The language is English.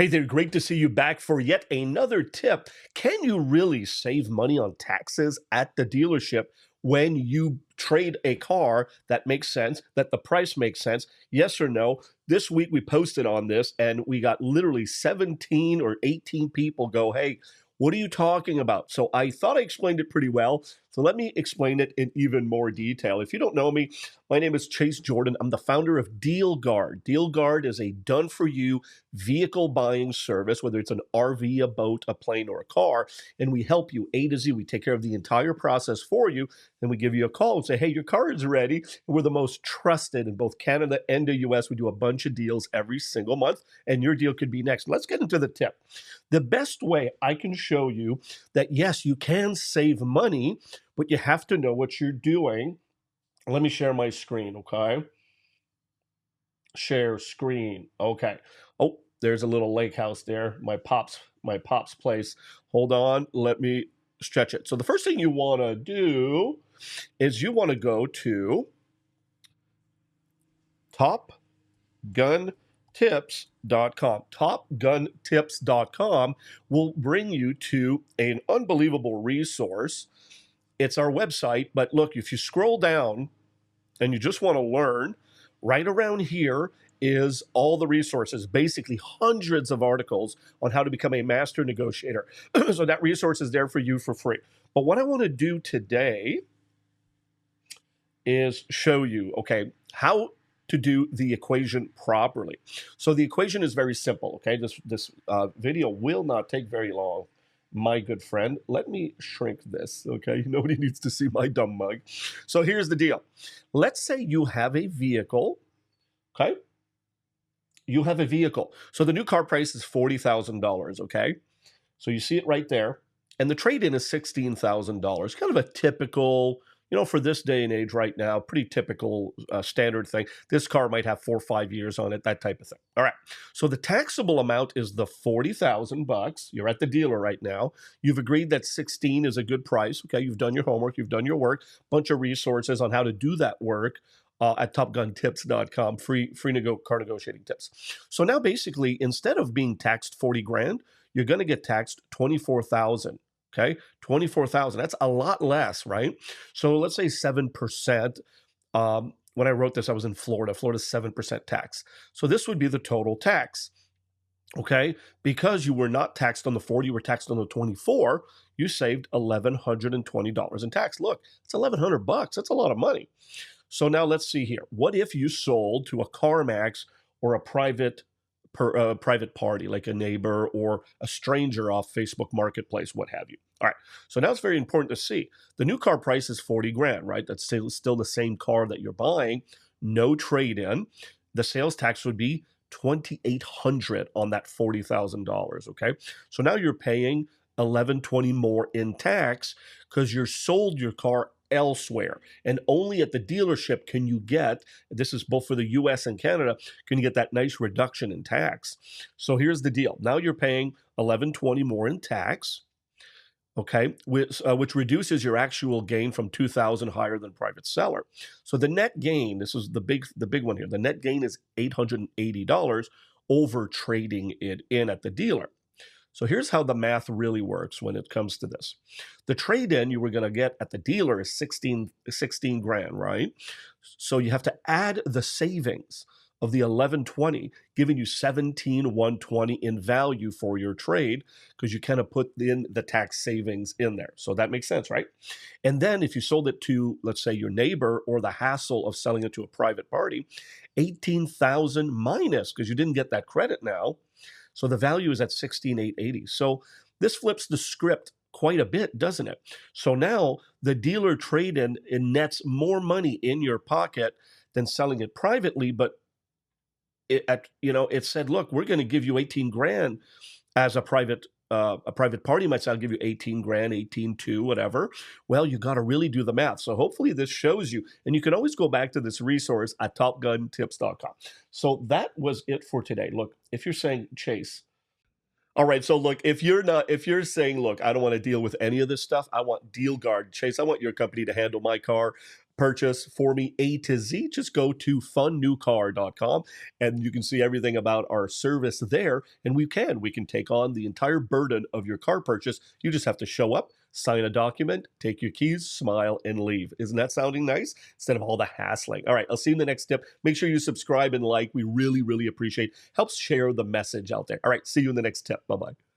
Hey there, great to see you back for yet another tip. Can you really save money on taxes at the dealership when you trade a car that makes sense, that the price makes sense? Yes or no? This week we posted on this and we got literally 17 or 18 people go, hey, what are you talking about? So I thought I explained it pretty well. So let me explain it in even more detail. If you don't know me, my name is Chase Jordan. I'm the founder of Deal Guard. Deal Guard is a done for you vehicle buying service, whether it's an RV, a boat, a plane, or a car, and we help you A to Z. We take care of the entire process for you. Then we give you a call and say, hey, your car is ready. And we're the most trusted in both Canada and the US. We do a bunch of deals every single month, and your deal could be next. Let's get into the tip. The best way I can show you that, yes, you can save money, but you have to know what you're doing. Let me share my screen, okay? Share screen. Okay. Oh, there's a little lake house there. My pop's place. Hold on. Let me stretch it. So the first thing you want to do is you want to go to topguntips.com. Topguntips.com will bring you to an unbelievable resource. It's our website, but look, if you scroll down and you just want to learn, right around here is all the resources, basically hundreds of articles on how to become a master negotiator. So that resource is there for you for free. But what I want to do today is show you, okay, how to do the equation properly. So the equation is very simple, okay? This video will not take very long, my good friend. Let me shrink this, okay? Nobody needs to see my dumb mug. So here's the deal. Let's say you have a vehicle, okay? You have a vehicle. So the new car price is $40,000, okay? So you see it right there. And the trade-in is $16,000. Kind of a typical, for this day and age right now, pretty typical standard thing. This car might have 4 or 5 years on it, that type of thing. All right. So the taxable amount is the $40,000. You're at the dealer right now. You've agreed that 16 is a good price. Okay. You've done your homework. You've done your work. Bunch of resources on how to do that work. At topguntips.com, free car negotiating tips. So now basically, instead of being taxed 40 grand, you're going to get taxed 24,000. Okay, 24,000. That's a lot less, right? So let's say 7%. When I wrote this, I was in Florida. Florida's 7% tax. So this would be the total tax. Okay, because you were not taxed on the 40, you were taxed on the 24. You saved $1,120 in tax. Look, it's $1,100. That's a lot of money. So now let's see here. What if you sold to a CarMax or a private party, like a neighbor or a stranger off Facebook Marketplace, what have you? All right. So now it's very important to see. The new car price is 40 grand, right? That's still the same car that you're buying. No trade-in. The sales tax would be $2,800 on that $40,000. Okay. So now you're paying $1,120 more in tax because you sold your car elsewhere. And only at the dealership can you get, this is both for the US and Canada, can you get that nice reduction in tax. So here's the deal. Now you're paying $1,120 more in tax, okay, which reduces your actual gain from $2,000 higher than private seller. So the net gain, this is the big one here, the net gain is $880 over trading it in at the dealer. So here's how the math really works when it comes to this. The trade-in you were going to get at the dealer is 16 grand, right? So you have to add the savings of the 1120, giving you 17,120 in value for your trade, because you kind of put in the tax savings in there. So that makes sense, right? And then if you sold it to, let's say, your neighbor, or the hassle of selling it to a private party, 18,000 minus, because you didn't get that credit now. So the value is at 16,880. So this flips the script quite a bit, doesn't it? So now the dealer trade-in nets more money in your pocket than selling it privately, but it said, look, we're going to give you 18 grand as a private party might say, I'll give you 18 grand, 18.2, whatever. Well, you got to really do the math. So hopefully this shows you, and you can always go back to this resource at topguntips.com. So that was it for today. Look, if you're saying, Chase, all right, so look, if you're saying, look, I don't want to deal with any of this stuff, I want Deal Guard. Chase, I want your company to handle my car purchase for me A to Z, just go to funnewcar.com and you can see everything about our service there. And we can take on the entire burden of your car purchase. You just have to show up, sign a document, take your keys, smile, and leave. Isn't that sounding nice? Instead of all the hassling. All right, I'll see you in the next tip. Make sure you subscribe and like. We really, really appreciate. Helps share the message out there. All right, see you in the next tip. Bye-bye.